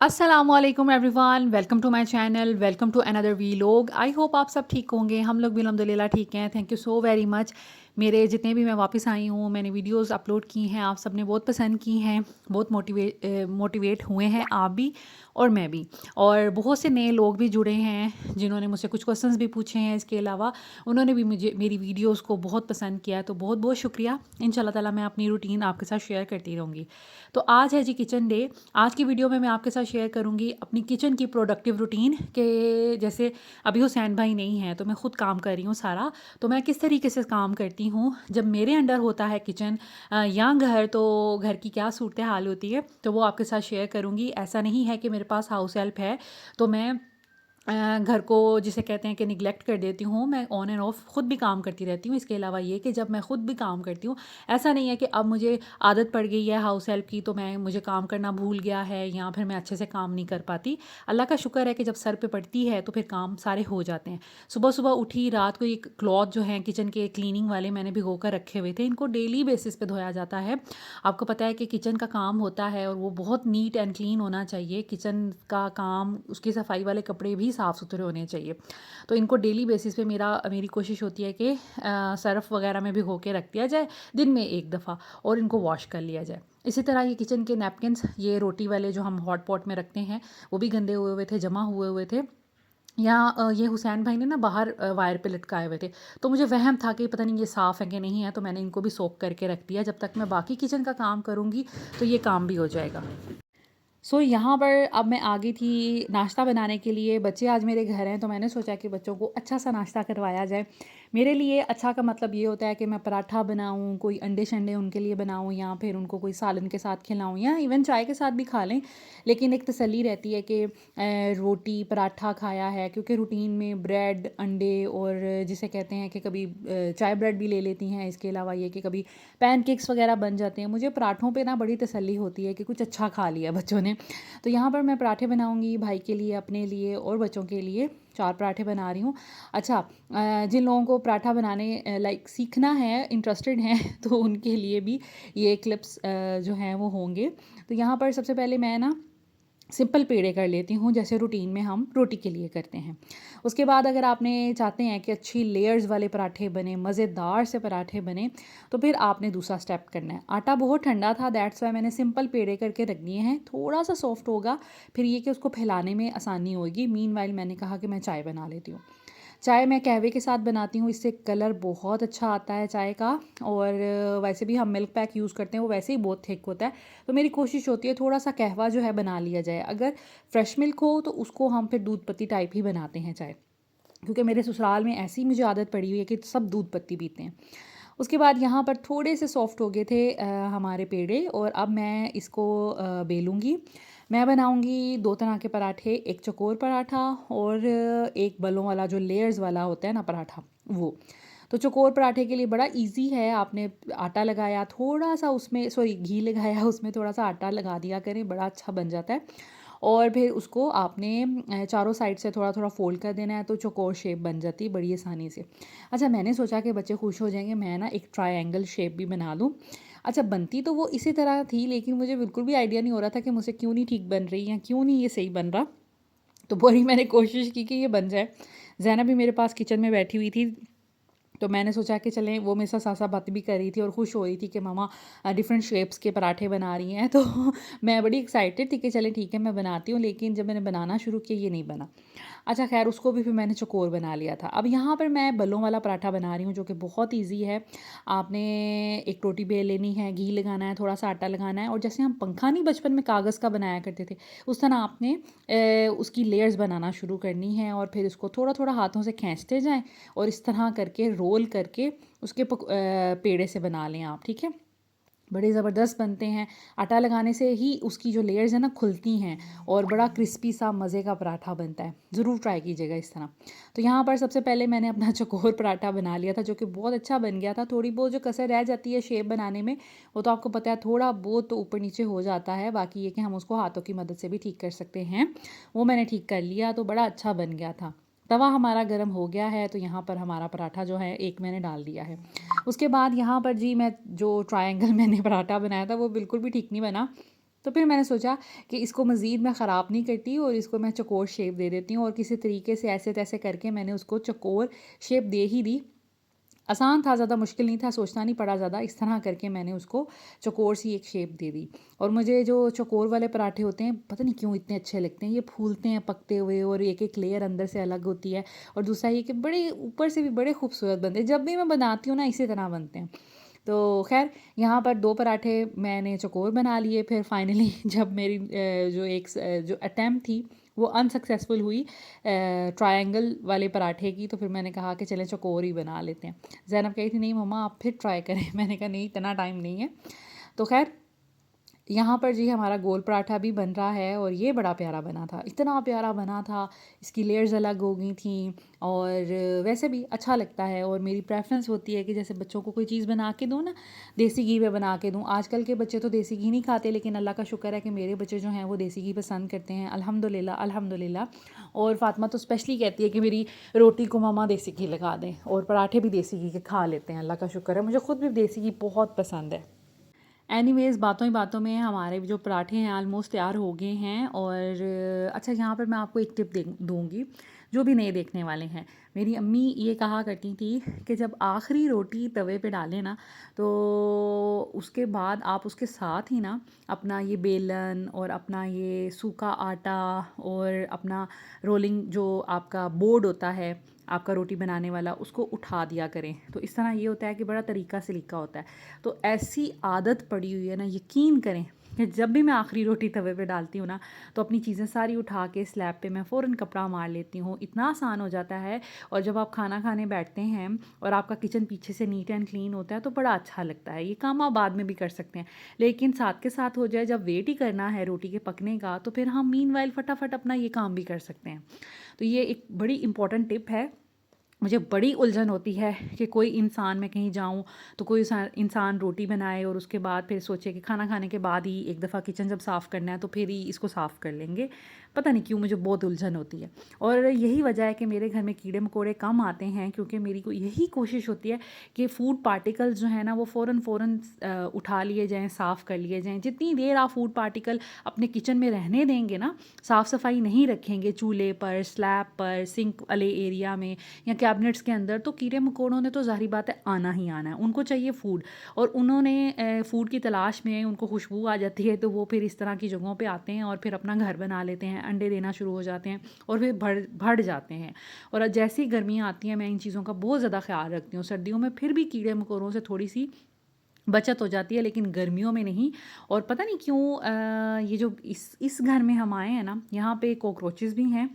अस्सलामुअलैकुम everyone, welcome to my channel, welcome to another vlog. I hope आप सब ठीक होंगे। हम लोग भी अल्हम्दुलिल्लाह ठीक हैं। Thank you so very much. मेरे जितने भी मैं वापस आई हूँ, मैंने वीडियोस अपलोड की हैं, आप सब ने बहुत पसंद की हैं, बहुत मोटिवेट हुए हैं आप भी और मैं भी। और बहुत से नए लोग भी जुड़े हैं जिन्होंने मुझसे कुछ क्वेश्चंस भी पूछे हैं। इसके अलावा उन्होंने भी मुझे मेरी वीडियोस को बहुत पसंद किया है, तो बहुत बहुत शुक्रिया। इंशाल्लाह ताला मैं अपनी रूटीन आपके साथ शेयर करती रहूँगी। तो आज है जी किचन डे। आज की वीडियो में मैं आपके साथ शेयर करूँगी अपनी किचन की प्रोडक्टिव रूटीन के। जैसे अभी हुसैन भाई नहीं हैं तो मैं ख़ुद काम कर रही हूँ सारा, तो मैं किस तरीके से काम करती हूँ जब मेरे अंडर होता है किचन या घर, तो घर की क्या सूरत हाल होती है, तो वो आपके साथ शेयर करूँगी। ऐसा नहीं है कि मेरे पास हाउस हेल्प है तो मैं घर को जिसे कहते हैं कि निगलेक्ट कर देती हूँ। मैं ऑन एंड ऑफ ख़ुद भी काम करती रहती हूँ। इसके अलावा ये कि जब मैं ख़ुद भी काम करती हूँ, ऐसा नहीं है कि अब मुझे आदत पड़ गई है हाउस हेल्प की तो मुझे काम करना भूल गया है या फिर मैं अच्छे से काम नहीं कर पाती। अल्लाह का शुक्र है कि जब सर पे पड़ती है तो फिर काम सारे हो जाते हैं। सुबह सुबह उठी, रात को ये क्लॉथ जो हैं किचन के क्लीनिंग वाले मैंने भिगो कर रखे हुए थे, इनको डेली बेसिस पे धोया जाता है। आपको पता है कि किचन का काम होता है और वो बहुत नीट एंड क्लीन होना चाहिए। किचन का काम, उसकी सफाई वाले कपड़े भी साफ़ सुथरे होने चाहिए। तो इनको डेली बेसिस पे मेरी कोशिश होती है कि सर्फ़ वगैरह में भिगो के रख दिया जाए दिन में एक दफ़ा, और इनको वॉश कर लिया जाए। इसी तरह ये किचन के नैपकिन्स, ये रोटी वाले जो हम हॉट पॉट में रखते हैं, वो भी गंदे हुए हुए थे, जमा हुए हुए थे। या ये हुसैन भाई ने ना बाहर वायर पे लटकाए हुए थे, तो मुझे वहम था कि पता नहीं ये साफ़ है कि नहीं है, तो मैंने इनको भी सोक करके रख दिया। जब तक मैं बाकी किचन का काम करूँगी तो ये काम भी हो जाएगा। यहाँ पर अब मैं आ गई थी नाश्ता बनाने के लिए। बच्चे आज मेरे घर हैं तो मैंने सोचा कि बच्चों को अच्छा सा नाश्ता करवाया जाए। मेरे लिए अच्छा का मतलब ये होता है कि मैं पराठा बनाऊँ, कोई अंडे शंडे उनके लिए बनाऊँ, या फिर उनको कोई सालन के साथ खिलाऊँ, या इवन चाय के साथ भी खा लें। लेकिन एक तसल्ली रहती है कि रोटी पराठा खाया है, क्योंकि रूटीन में ब्रेड, अंडे और जिसे कहते हैं कि कभी चाय ब्रेड भी ले लेती हैं। इसके अलावा ये कि कभी पैनकेक्स वगैरह बन जाते हैं। मुझे पराठों पे ना बड़ी तसल्ली होती है कि कुछ अच्छा खा लिया बच्चों ने। तो यहाँ पर मैं पराठे बनाऊँगी भाई के लिए, अपने लिए और बच्चों के लिए। 4 पराठे बना रही हूँ। अच्छा, जिन लोगों को पराठा बनाने लाइक सीखना है, इंटरेस्टेड हैं तो उनके लिए भी ये क्लिप्स जो हैं वो होंगे। तो यहाँ पर सबसे पहले मैं ना सिंपल पेड़े कर लेती हूँ, जैसे रूटीन में हम रोटी के लिए करते हैं। उसके बाद अगर आपने चाहते हैं कि अच्छी लेयर्स वाले पराठे बने, मज़ेदार से पराठे बने, तो फिर आपने दूसरा स्टेप करना है। आटा बहुत ठंडा था, दैट्स वाई मैंने सिंपल पेड़े करके रख दिए हैं। थोड़ा सा सॉफ्ट होगा, फिर ये कि उसको फैलाने में आसानी होगी। मीनवाइल मैंने कहा कि मैं चाय बना लेती हूँ। चाय मैं कहवे के साथ बनाती हूँ, इससे कलर बहुत अच्छा आता है चाय का। और वैसे भी हम मिल्क पैक यूज़ करते हैं, वो वैसे ही बहुत थिक होता है। तो मेरी कोशिश होती है थोड़ा सा कहवा जो है बना लिया जाए। अगर फ्रेश मिल्क हो तो उसको हम फिर दूध पत्ती टाइप ही बनाते हैं चाय, क्योंकि मेरे ससुराल में ऐसी मुझे आदत पड़ी हुई है कि सब दूध पत्ती पीते हैं। उसके बाद यहाँ पर थोड़े से सॉफ्ट हो गए थे हमारे पेड़े, और अब मैं इसको बेलूँगी। मैं बनाऊँगी 2 तरह के पराठे, एक चौकोर पराठा और एक बलों वाला जो लेयर्स वाला होता है ना पराठा, वो। तो चौकोर पराठे के लिए बड़ा ईज़ी है। आपने आटा लगाया, थोड़ा-सा उसमें घी लगाया, उसमें थोड़ा-सा आटा लगा दिया करें, बड़ा अच्छा बन जाता है। और फिर उसको आपने चारों साइड से थोड़ा-थोड़ा फ़ोल्ड कर देना है, तो चौकोर शेप बन जाती है बड़ी आसानी से। अच्छा, मैंने सोचा कि बच्चे खुश हो जाएँगे, मैं ना एक ट्रायंगल शेप भी बना लूँ। अच्छा, बनती तो वो इसी तरह थी, लेकिन मुझे बिल्कुल भी आइडिया नहीं हो रहा था कि मुझसे क्यों नहीं ठीक बन रही या क्यों नहीं ये सही बन रहा। तो बड़ी मैंने कोशिश की कि ये बन जाए। ज़ैनब भी मेरे पास किचन में बैठी हुई थी, तो मैंने सोचा कि चलें, वो मेरे साथ साथ-साथ बातें भी कर रही थी और खुश हो रही थी कि मम्मा डिफरेंट शेप्स के पराठे बना रही हैं। तो मैं बड़ी एक्साइटेड थी कि चलें ठीक है मैं बनाती हूँ, लेकिन जब मैंने बनाना शुरू किया ये नहीं बना। अच्छा ख़ैर, उसको भी फिर मैंने चौकोर बना लिया था। अब यहाँ पर मैं बलों वाला पराठा बना रही हूँ, जो कि बहुत ईज़ी है। आपने एक रोटी बेल लेनी है, घी लगाना है, थोड़ा-सा आटा लगाना है, और जैसे हम पंखा नहीं बचपन में कागज़ का बनाया करते थे, उस तरह आपने उसकी लेयर्स बनाना शुरू करनी है, और फिर उसको थोड़ा-थोड़ा हाथों से खींचते जाएँ और इस तरह करके रोल करके उसके पेड़े से बना लें आप, ठीक है? बड़े ज़बरदस्त बनते हैं। आटा लगाने से ही उसकी जो लेयर्स हैं ना खुलती हैं, और बड़ा क्रिस्पी सा मज़े का पराठा बनता है। ज़रूर ट्राई कीजिएगा इस तरह। तो यहाँ पर सबसे पहले मैंने अपना चौकोर पराठा बना लिया था, जो कि बहुत अच्छा बन गया था। थोड़ी बहुत जो कसर रह जाती है शेप बनाने में, वो तो आपको पता है, थोड़ा बहुत तो ऊपर नीचे हो जाता है। बाकी ये कि हम उसको हाथों की मदद से भी ठीक कर सकते हैं। वो मैंने ठीक कर लिया, तो बड़ा अच्छा बन गया था। तवा हमारा गर्म हो गया है, तो यहाँ पर हमारा पराठा जो है एक मैंने डाल दिया है। उसके बाद यहाँ पर जी मैं जो ट्रायंगल मैंने पराठा बनाया था वो बिल्कुल भी ठीक नहीं बना। तो फिर मैंने सोचा कि इसको मज़ीद मैं ख़राब नहीं करती और इसको मैं चौकोर शेप दे देती हूँ, और किसी तरीके से ऐसे तैसे करके मैंने उसको चौकोर शेप दे ही दी। आसान था, ज़्यादा मुश्किल नहीं था, सोचना नहीं पड़ा ज़्यादा। इस तरह करके मैंने उसको चौकोर सी एक शेप दे दी। और मुझे जो चौकोर वाले पराठे होते हैं पता नहीं क्यों इतने अच्छे लगते हैं, ये फूलते हैं पकते हुए और एक एक लेयर अंदर से अलग होती है, और दूसरा ये कि बड़े ऊपर से भी बड़े खूबसूरत बनते हैं। जब भी मैं बनाती हूँ ना इसी तरह बनते हैं। तो खैर यहाँ पर 2 पराठे मैंने चौकोर बना लिए। फिर फाइनली जब मेरी जो अटेम्प्ट थी वो अनसक्सेसफुल हुई ट्रायंगल वाले पराठे की, तो फिर मैंने कहा कि चलें चौकोर ही बना लेते हैं। ज़ैनब कही थी नहीं मम्मा आप फिर ट्राई करें। मैंने कहा नहीं, इतना टाइम नहीं है। तो खैर यहाँ पर जी हमारा गोल पराठा भी बन रहा है, और ये बड़ा प्यारा बना था, इतना प्यारा बना था। इसकी लेयर्स अलग हो गई थी, और वैसे भी अच्छा लगता है। और मेरी प्रेफरेंस होती है कि जैसे बच्चों को कोई चीज़ बना के दूँ ना, देसी घी में बना के दूँ। आजकल के बच्चे तो देसी घी नहीं खाते, लेकिन अल्लाह का शुक्र है कि मेरे बच्चे जो हैं वो देसी घी पसंद करते हैं, अल्हम्दुलिल्लाह अल्हम्दुलिल्लाह। और फातिमा तो स्पेशली कहती है कि मेरी रोटी को मम्मा देसी घी लगा दें, और पराठे भी देसी घी के खा लेते हैं, अल्लाह का शुक्र है। मुझे खुद भी देसी घी बहुत पसंद है। एनीवेज़ बातों ही बातों में हमारे जो पराठे हैं ऑलमोस्ट तैयार हो गए हैं। और अच्छा, यहाँ पर मैं आपको एक टिप दे दूँगी जो भी नए देखने वाले हैं। मेरी अम्मी ये कहा करती थी कि जब आखिरी रोटी तवे पे डालें ना, तो उसके बाद आप उसके साथ ही ना अपना ये बेलन और अपना ये सूखा आटा और अपना रोलिंग जो आपका बोर्ड होता है आपका रोटी बनाने वाला, उसको उठा दिया करें। तो इस तरह ये होता है कि बड़ा तरीका सलीका होता है। तो ऐसी आदत पड़ी हुई है ना, यकीन करें कि जब भी मैं आखिरी रोटी तवे पे डालती हूँ ना, तो अपनी चीज़ें सारी उठा के स्लैब पे मैं फ़ौरन कपड़ा मार लेती हूँ। इतना आसान हो जाता है। और जब आप खाना खाने बैठते हैं और आपका किचन पीछे से नीट एंड क्लीन होता है तो बड़ा अच्छा लगता है। ये काम आप बाद में भी कर सकते हैं, लेकिन साथ के साथ हो जाए, जब वेट ही करना है रोटी के पकने का, तो फिर हम मीनवाइल फटाफट अपना ये काम भी कर सकते हैं। तो ये एक बड़ी इंपॉर्टेंट टिप है। मुझे बड़ी उलझन होती है कि कोई इंसान, मैं कहीं जाऊं तो कोई इंसान रोटी बनाए और उसके बाद फिर सोचे कि खाना खाने के बाद ही एक दफ़ा किचन जब साफ़ करना है तो फिर ही इसको साफ़ कर लेंगे। पता नहीं क्यों मुझे बहुत उलझन होती है। और यही वजह है कि मेरे घर में कीड़े मकोड़े कम आते हैं, क्योंकि मेरी को यही कोशिश होती है कि फ़ूड पार्टिकल्स जो है ना वो फ़ौरन फ़ौरन उठा लिए जाएँ, साफ़ कर लिए जाएँ। जितनी देर आप फ़ूड पार्टिकल अपने किचन में रहने देंगे ना, साफ़ सफाई नहीं रखेंगे चूल्हे पर, स्लैब पर, सिंक वाले एरिया में या कैबिनेट्स के अंदर, तो कीड़े मकोड़ों ने तो ज़ाहिर बात है आना ही आना है। उनको चाहिए फ़ूड, और उन्होंने फ़ूड की तलाश में उनको खुशबू आ जाती है, तो वो फिर इस तरह की जगहों पे आते हैं और फिर अपना घर बना लेते हैं, अंडे देना शुरू हो जाते हैं और फिर बढ़ जाते हैं। और जैसी गर्मियाँ आती हैं मैं इन चीज़ों का बहुत ज़्यादा ख्याल रखती हूँ। सर्दियों में फिर भी कीड़े मकोड़ों से थोड़ी सी बचत हो जाती है, लेकिन गर्मियों में नहीं। और पता नहीं क्यों ये जो इस घर में हम आए हैं ना, यहाँ पे कॉकरोचेस भी हैं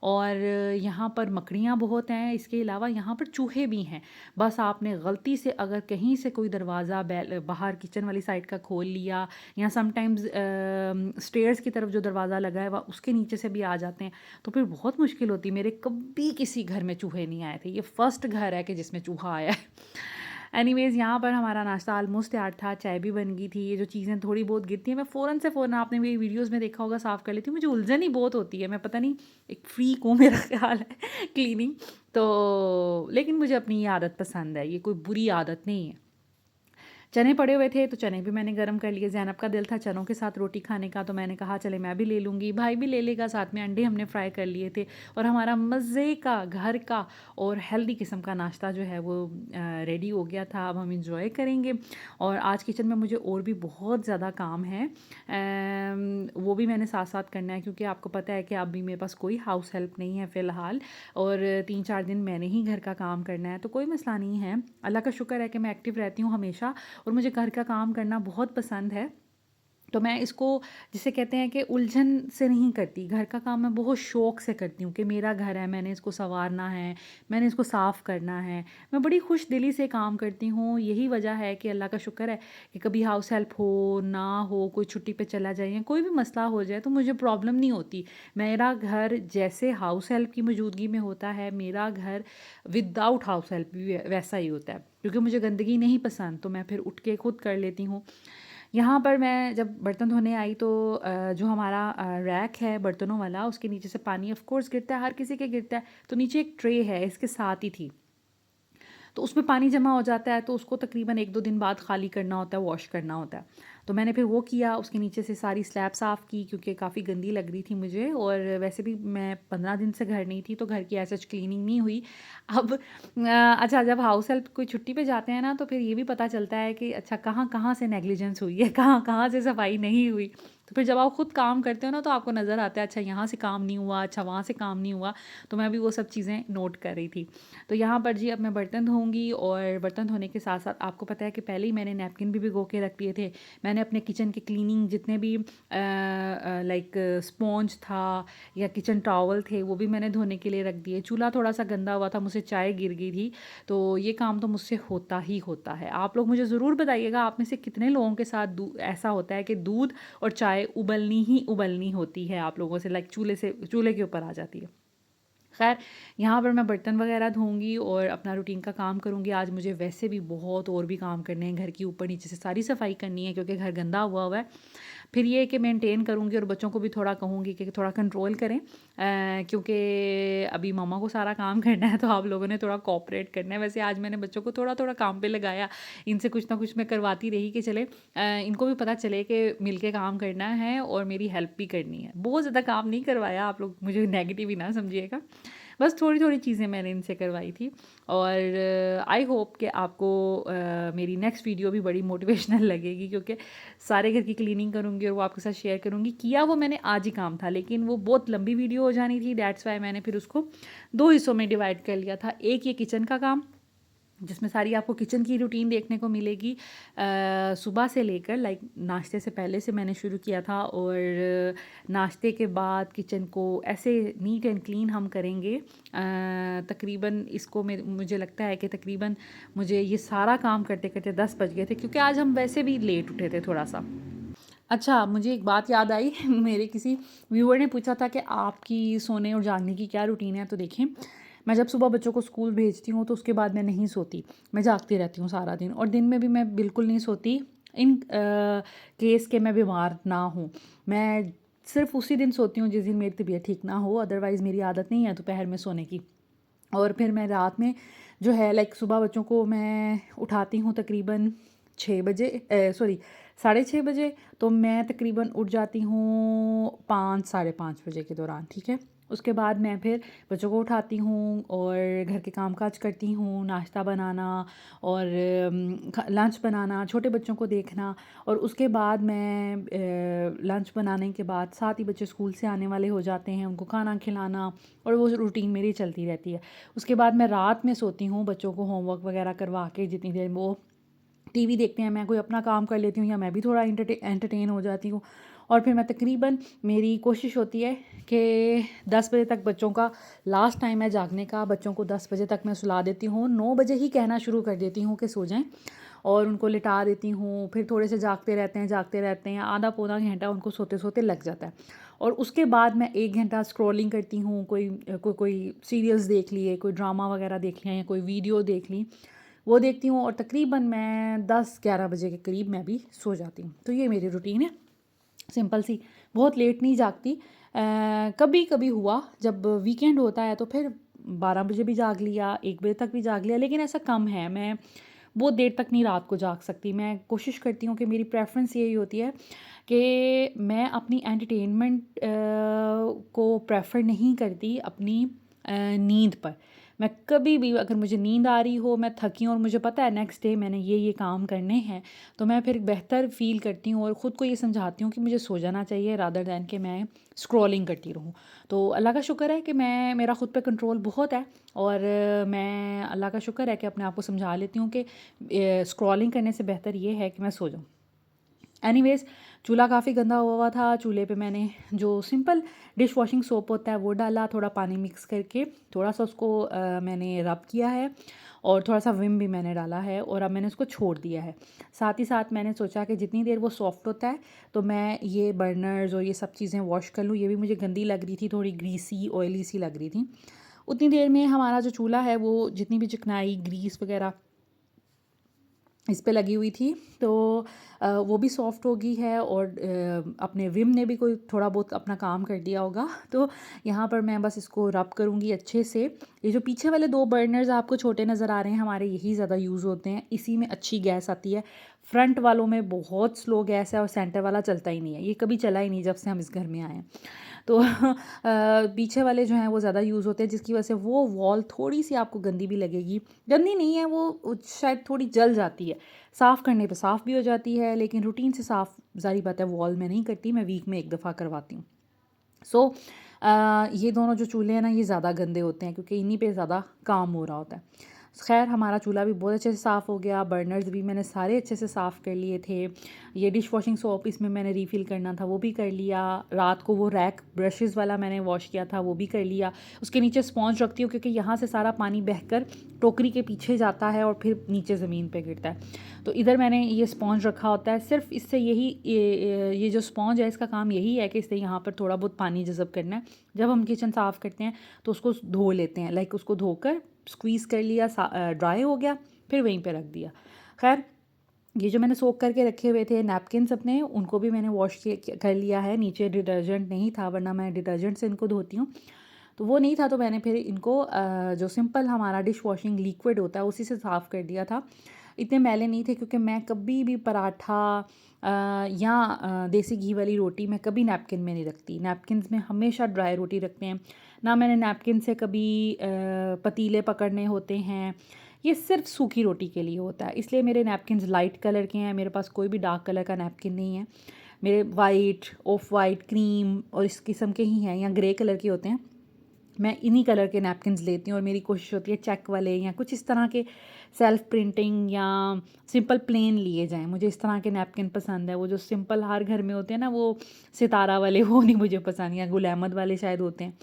और यहाँ पर मकड़ियाँ बहुत हैं। इसके अलावा यहाँ पर चूहे भी हैं। बस आपने गलती से अगर कहीं से कोई दरवाज़ा बाहर किचन वाली साइड का खोल लिया, या समटाइम्स स्टेयर्स की तरफ जो दरवाज़ा लगा है वह उसके नीचे से भी आ जाते हैं, तो फिर बहुत मुश्किल होती है। मेरे कभी किसी घर में चूहे नहीं आए थे, ये फर्स्ट घर है कि जिसमें चूहा आया है। एनीवेज़ यहाँ पर हमारा नाश्ता ऑलमोस्ट तैयार था, चाय भी बन गई थी। ये जो चीज़ें थोड़ी बहुत गिरती हैं मैं फ़ौरन से फ़ौरन, आपने मेरी वीडियोज़ में देखा होगा, साफ़ कर लेती हूँ। मुझे उलझन ही बहुत होती है, मैं पता नहीं एक फ्रीक हूँ मेरा ख़्याल है क्लीनिंग। तो लेकिन मुझे अपनी ये आदत पसंद है, ये कोई बुरी आदत नहीं है। चने पड़े हुए थे तो चने भी मैंने गर्म कर लिए। ज़ैनब का दिल था चनों के साथ रोटी खाने का, तो मैंने कहा चले मैं भी ले लूँगी, भाई भी ले लेगा। साथ में अंडे हमने फ्राई कर लिए थे, और हमारा मज़े का घर का और हेल्दी किस्म का नाश्ता जो है वो रेडी हो गया था। अब हम इंजॉय करेंगे। और आज किचन में मुझे और भी बहुत ज़्यादा काम है, वो भी मैंने साथ साथ करना है, क्योंकि आपको पता है कि अभी मेरे पास कोई हाउस हेल्प नहीं है फ़िलहाल, और 3-4 दिन मैंने ही घर का काम करना है। तो कोई मसला नहीं है, अल्लाह का शुक्र है कि मैं एक्टिव रहती हूँ हमेशा, और मुझे घर का काम करना बहुत पसंद है। तो मैं इसको, जिसे कहते हैं कि उलझन से नहीं करती, घर का काम मैं बहुत शौक़ से करती हूँ कि मेरा घर है, मैंने इसको संवारना है, मैंने इसको साफ़ करना है। मैं बड़ी खुश दिली से काम करती हूँ। यही वजह है कि अल्लाह का शुक्र है कि कभी हाउस हेल्प हो ना हो, कोई छुट्टी पे चला जाए या कोई भी मसला हो जाए, तो मुझे प्रॉब्लम नहीं होती। मेरा घर जैसे हाउस हेल्प की मौजूदगी में होता है, मेरा घर विदाउट हाउस हेल्प भी वैसा ही होता है, क्योंकि मुझे गंदगी नहीं पसंद, तो मैं फिर उठ के खुद कर लेती हूँ। यहाँ पर मैं जब बर्तन धोने आई तो जो हमारा रैक है बर्तनों वाला, उसके नीचे से पानी ऑफ कोर्स गिरता है, हर किसी के गिरता है। तो नीचे एक ट्रे है, इसके साथ ही थी, तो उसमें पानी जमा हो जाता है, तो उसको तकरीबन 1-2 दिन बाद खाली करना होता है, वॉश करना होता है। तो मैंने फिर वो किया, उसके नीचे से सारी स्लैब साफ़ की क्योंकि काफ़ी गंदी लग रही थी मुझे, और वैसे भी मैं 15 दिन से घर नहीं थी तो घर की ऐसा क्लीनिंग नहीं हुई। अब अच्छा, जब हाउस हेल्प कोई छुट्टी पे जाते हैं ना तो फिर ये भी पता चलता है कि अच्छा कहाँ कहाँ से नेग्लिजेंस हुई है, कहाँ कहाँ से सफाई नहीं हुई। तो फिर जब आप खुद काम करते हो ना तो आपको नज़र आता है अच्छा यहाँ से काम नहीं हुआ, अच्छा वहाँ से काम नहीं हुआ। तो मैं भी वो सब चीज़ें नोट कर रही थी। तो यहाँ पर जी अब मैं बर्तन धोऊंगी, और बर्तन धोने के साथ साथ आपको पता है कि पहले ही मैंने नैपकिन भी भिगो के रख दिए थे। मैंने अपने किचन के क्लीनिंग जितने भी लाइक स्पॉन्ज था या किचन टॉवल थे वो भी मैंने धोने के लिए रख दिए। चूल्हा थोड़ा सा गंदा हुआ था, मुझसे चाय गिर गई थी, तो ये काम तो मुझसे होता ही होता है। आप लोग मुझे ज़रूर बताइएगा आप में से कितने लोगों के साथ ऐसा होता है कि दूध और चाय उबलनी ही उबलनी होती है आप लोगों से, लाइक चूल्हे के ऊपर आ जाती है। खैर, यहाँ पर मैं बर्तन वगैरह धोऊंगी और अपना रूटीन का काम करूँगी। आज मुझे वैसे भी बहुत और भी काम करने हैं, घर की ऊपर नीचे से सारी सफाई करनी है क्योंकि घर गंदा हुआ है। फिर ये कि मेंटेन करूँगी और बच्चों को भी थोड़ा कहूँगी कि थोड़ा कंट्रोल करें, क्योंकि अभी मम्मा को सारा काम करना है तो आप लोगों ने थोड़ा कोऑपरेट करना है। वैसे आज मैंने बच्चों को थोड़ा थोड़ा काम पे लगाया, इनसे कुछ ना कुछ मैं करवाती रही कि चले इनको भी पता चले कि मिल के काम करना है और मेरी हेल्प भी करनी है। बहुत ज़्यादा काम नहीं करवाया, आप लोग मुझे नेगेटिव ही ना समझिएगा, बस थोड़ी थोड़ी चीज़ें मैंने इनसे करवाई थी। और आई होप कि आपको मेरी नेक्स्ट वीडियो भी बड़ी मोटिवेशनल लगेगी क्योंकि सारे घर की क्लीनिंग करूँगी और वो आपके साथ शेयर करूँगी। किया वो मैंने आज ही काम था, लेकिन वो बहुत लंबी वीडियो हो जानी थी, दैट्स वाई मैंने फिर उसको 2 हिस्सों में डिवाइड कर लिया था। एक ये किचन का काम जिसमें सारी आपको किचन की रूटीन देखने को मिलेगी, सुबह से लेकर लाइक नाश्ते से पहले से मैंने शुरू किया था, और नाश्ते के बाद किचन को ऐसे नीट एंड क्लीन हम करेंगे। तकरीबन इसको मुझे लगता है कि तकरीबन मुझे ये सारा काम करते करते 10 बज गए थे क्योंकि आज हम वैसे भी लेट उठे थे थोड़ा सा। अच्छा, मुझे एक बात याद आई मेरे किसी व्यूअर ने पूछा था कि आपकी सोने और जागने की क्या रूटीन है। तो देखें, मैं जब सुबह बच्चों को स्कूल भेजती हूँ तो उसके बाद मैं नहीं सोती, मैं जागती रहती हूँ सारा दिन, और दिन में भी मैं बिल्कुल नहीं सोती इन केस के मैं बीमार ना हूँ। मैं सिर्फ उसी दिन सोती हूँ जिस दिन मेरी तबीयत ठीक ना हो, अदरवाइज़ मेरी आदत नहीं है दोपहर में सोने की। और फिर मैं रात में जो है लाइक सुबह बच्चों को मैं उठाती हूँ तकरीबन 6 बजे, सॉरी 6:30 बजे, तो मैं तकरीबन उठ जाती हूँ 5 साढ़े 5 बजे के दौरान, ठीक है। उसके बाद मैं फिर बच्चों को उठाती हूँ और घर के कामकाज करती हूँ, नाश्ता बनाना और लंच बनाना, छोटे बच्चों को देखना, और उसके बाद मैं लंच बनाने के बाद साथ ही बच्चे स्कूल से आने वाले हो जाते हैं, उनको खाना खिलाना, और वो रूटीन मेरी चलती रहती है। उसके बाद मैं रात में सोती हूँ बच्चों को होमवर्क वगैरह करवा के, जितनी देर वो टीवी देखते हैं मैं कोई अपना काम कर लेती हूँ या मैं भी थोड़ा एंटरटेन हो जाती हूँ। और फिर मैं तकरीबन मेरी कोशिश होती है कि 10 बजे तक बच्चों का लास्ट टाइम है जागने का, बच्चों को 10 बजे तक मैं सुला देती हूँ, 9 बजे ही कहना शुरू कर देती हूँ कि सो जाएं, और उनको लिटा देती हूँ। फिर थोड़े से जागते रहते हैं, आधा पौना घंटा उनको सोते सोते लग जाता है। और उसके बाद मैं 1 घंटा स्क्रॉलिंग करती हूँ, कोई सीरियल्स देख लिए, कोई ड्रामा वगैरह देख लिया या कोई वीडियो देख ली, वो देखती हूँ, और तकरीबन मैं 10-11 बजे के करीब मैं भी सो जाती हूँ। तो ये मेरी रूटीन है, सिंपल सी, बहुत लेट नहीं जागती। कभी कभी हुआ जब वीकेंड होता है तो फिर 12 बजे भी जाग लिया, 1 बजे तक भी जाग लिया, लेकिन ऐसा कम है। मैं बहुत देर तक नहीं रात को जाग सकती। मैं कोशिश करती हूँ कि मेरी प्रेफरेंस यही होती है कि मैं अपनी एंटरटेनमेंट को प्रेफर नहीं करती अपनी नींद पर। मैं कभी भी अगर मुझे नींद आ रही हो, मैं थकी हूँ और मुझे पता है नेक्स्ट डे मैंने ये काम करने हैं, तो मैं फिर बेहतर फ़ील करती हूँ और ख़ुद को ये समझाती हूँ कि मुझे सो जाना चाहिए रादर दैन कि मैं स्क्रॉलिंग करती रहूँ। तो अल्लाह का शुक्र है कि मेरा ख़ुद पे कंट्रोल बहुत है, और मैं अल्लाह का शुक्र है कि अपने आप को समझा लेती हूँ कि स्क्रॉलिंग करने से बेहतर ये है कि मैं सो जाऊँ। एनीवेज़, चूल्हा काफ़ी गंदा हुआ था। चूल्हे पे मैंने जो सिंपल डिश वॉशिंग सोप होता है वो डाला, थोड़ा पानी मिक्स करके थोड़ा सा उसको मैंने रब किया है, और थोड़ा सा विम भी मैंने डाला है, और अब मैंने उसको छोड़ दिया है। साथ ही साथ मैंने सोचा कि जितनी देर वो सॉफ्ट होता है तो मैं ये बर्नर्स और ये सब चीज़ें वॉश कर लूँ। ये भी मुझे गंदी लग रही थी, थोड़ी ग्रीसी ऑयली सी लग रही थी। उतनी देर में हमारा जो चूल्हा है वो जितनी भी चिकनाई ग्रीस वगैरह इस पे लगी हुई थी तो वो भी सॉफ्ट हो गई है, और अपने विम ने भी कोई थोड़ा बहुत अपना काम कर दिया होगा। तो यहाँ पर मैं बस इसको रब करूँगी अच्छे से। ये जो पीछे वाले 2 बर्नर्स आपको छोटे नज़र आ रहे हैं हमारे, यही ज़्यादा यूज़ होते हैं, इसी में अच्छी गैस आती है। फ्रंट वालों में बहुत स्लो गैस है और सेंटर वाला चलता ही नहीं है, ये कभी चला ही नहीं जब से हम इस घर में आए हैं। तो पीछे वाले जो हैं वो ज़्यादा यूज़ होते हैं, जिसकी वजह से वो वॉल थोड़ी सी आपको गंदी भी लगेगी। गंदी नहीं है वो शायद थोड़ी जल जाती है, साफ़ करने पे साफ़ भी हो जाती है, लेकिन रूटीन से साफ़ ज़ाहिर बात है वॉल में नहीं करती, मैं वीक में एक दफ़ा करवाती हूँ। सो ये दोनों जो चूल्हे हैं ना, ये ज़्यादा गंदे होते हैं क्योंकि इन्हीं पे ज़्यादा काम हो रहा होता है। खैर हमारा चूल्हा भी बहुत अच्छे से साफ़ हो गया, बर्नर्स भी मैंने सारे अच्छे से साफ़ कर लिए थे। ये डिश वॉशिंग सोप इसमें मैंने रीफ़िल करना था वो भी कर लिया। रात को वो रैक ब्रशेज़ वाला मैंने वॉश किया था वो भी कर लिया। उसके नीचे स्पॉन्ज रखती हूँ क्योंकि यहाँ से सारा पानी बहकर टोकरी के पीछे जाता है और फिर नीचे ज़मीन पे गिरता है। तो इधर मैंने ये स्पॉन्ज रखा होता है, सिर्फ इससे यही ये जो स्पॉन्ज है इसका काम यही है कि इससे यहाँ पर थोड़ा बहुत पानी जज़ब करना है। जब हम किचन साफ़ करते हैं तो उसको धो लेते हैं, लाइक उसको धोकर स्क्वीज़ कर लिया, ड्राई हो गया, फिर वहीं पे रख दिया। खैर ये जो मैंने सोक करके रखे हुए थे नैपकिन्स अपने, उनको भी मैंने वॉश कर लिया है। नीचे डिटर्जेंट नहीं था, वरना मैं डिटर्जेंट से इनको धोती हूँ, तो वो नहीं था, तो मैंने फिर इनको जो सिंपल हमारा डिश वॉशिंग लिक्विड होता है उसी से साफ़ कर दिया था। इतने मैले नहीं थे क्योंकि मैं कभी भी पराठा या देसी घी वाली रोटी मैं कभी नैपकिन में नहीं रखती। नैपकिन्स में हमेशा ड्राई रोटी रखते हैं। ना मैंने नैपकिन से कभी पतीले पकड़ने होते हैं, ये सिर्फ सूखी रोटी के लिए होता है। इसलिए मेरे नैपकिन्स लाइट कलर के हैं, मेरे पास कोई भी डार्क कलर का नैपकिन नहीं है। मेरे वाइट, ऑफ वाइट, क्रीम और इस किस्म के ही हैं या ग्रे कलर के होते हैं। मैं इन्हीं कलर के नैपकिन्स लेती हूँ और मेरी कोशिश होती है चेक वाले या कुछ इस तरह के सेल्फ प्रिंटिंग या सिंपल प्लेन लिए जाएँ। मुझे इस तरह के नैपकिन पसंद है, वो जो सिंपल हर घर में होते हैं ना, वो सितारा वाले, वो नहीं मुझे पसंद, या गुल अहमद वाले शायद होते हैं,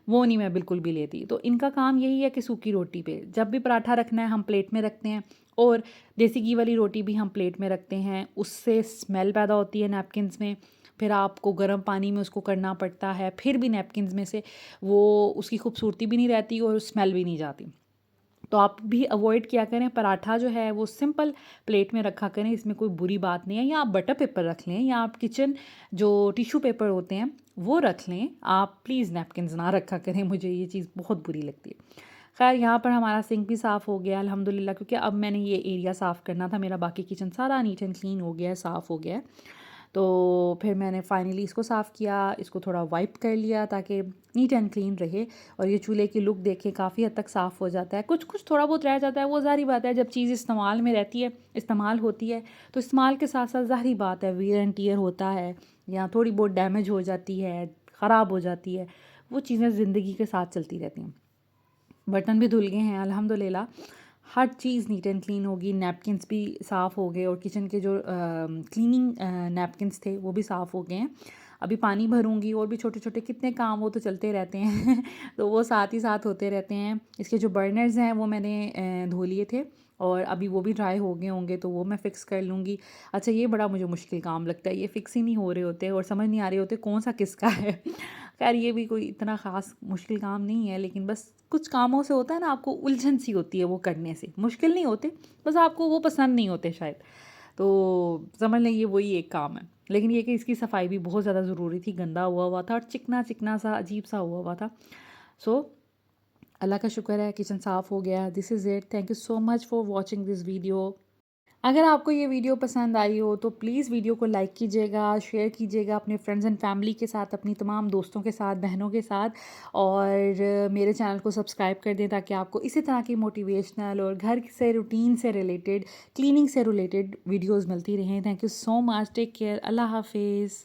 वो नहीं मैं बिल्कुल भी लेती। तो इनका काम यही है कि सूखी रोटी पे जब भी पराठा रखना है हम प्लेट में रखते हैं, और देसी घी वाली रोटी भी हम प्लेट में रखते हैं। उससे स्मेल पैदा होती है नैपकिन्स में, फिर आपको गर्म पानी में उसको करना पड़ता है, फिर भी नैपकिन्स में से वो उसकी खूबसूरती भी नहीं रहती और स्मेल भी नहीं जाती। तो आप भी अवॉइड किया करें, पराठा जो है वो सिंपल प्लेट में रखा करें, इसमें कोई बुरी बात नहीं है। या आप बटर पेपर रख लें या आप किचन जो टिश्यू पेपर होते हैं वो रख लें, आप प्लीज़ नैपकिन्स ना रखा करें, मुझे ये चीज़ बहुत बुरी लगती है। खैर यहाँ पर हमारा सिंक भी साफ़ हो गया अल्हम्दुलिल्लाह, क्योंकि अब मैंने ये एरिया साफ़ करना था, मेरा बाकी किचन सारा नीट एंड क्लीन हो गया है, साफ़ हो गया है। तो फिर मैंने फाइनली इसको साफ़ किया, इसको थोड़ा वाइप कर लिया ताकि नीट एंड क्लीन रहे, और ये चूल्हे की लुक देखें काफ़ी हद तक साफ़ हो जाता है। कुछ कुछ थोड़ा बहुत रह जाता है, वो ज़ाहिर बात है, जब चीज़ इस्तेमाल में रहती है, इस्तेमाल होती है, तो इस्तेमाल के साथ साथ ज़ाहिर बात है वियर एंड टियर होता है, या थोड़ी बहुत डैमेज हो जाती है, ख़राब हो जाती है, वो चीज़ें ज़िंदगी के साथ चलती रहती हैं। बर्तन भी धुल गए हैं अल्हम्दुलिल्लाह, हर चीज़ नीट एंड क्लीन होगी, नैपकिन्स भी साफ़ हो गए और किचन के जो क्लीनिंग नैपकिन्स थे वो भी साफ़ हो गए हैं। अभी पानी भरूंगी, और भी छोटे छोटे कितने काम वो तो चलते रहते हैं तो वो साथ ही साथ होते रहते हैं। इसके जो बर्नर्स हैं वो मैंने धो लिए थे, और अभी वो भी ड्राई हो गए होंगे, तो वो मैं फ़िक्स कर लूँगी। अच्छा, ये बड़ा मुझे मुश्किल काम लगता है, ये फ़िक्स ही नहीं हो रहे होते और समझ नहीं आ रहे होते कौन सा किसका है खैर ये भी कोई इतना ख़ास मुश्किल काम नहीं है, लेकिन बस कुछ कामों से होता है ना, आपको उलझन सी होती है वो करने से। मुश्किल नहीं होते, बस आपको वो पसंद नहीं होते शायद, तो समझ लें ये वही एक काम है। लेकिन ये कि इसकी सफाई भी बहुत ज़्यादा ज़रूरी थी, गंदा हुआ हुआ था और चिकना चिकना सा अजीब सा हुआ हुआ था। सो अल्लाह का शुक्र है किचन साफ़ हो गया। This is it, thank you so much for watching this video. अगर आपको ये वीडियो पसंद आई हो तो प्लीज़ वीडियो को लाइक कीजिएगा, शेयर कीजिएगा अपने फ्रेंड्स एंड फैमिली के साथ, अपनी तमाम दोस्तों के साथ, बहनों के साथ, और मेरे चैनल को सब्सक्राइब कर दें ताकि आपको इसी तरह की मोटिवेशनल और घर से रूटीन से रिलेटेड, क्लीनिंग से रिलेटेड वीडियोज़ मिलती रहें। Thank you so much, take care, अल्लाह हाफिज़।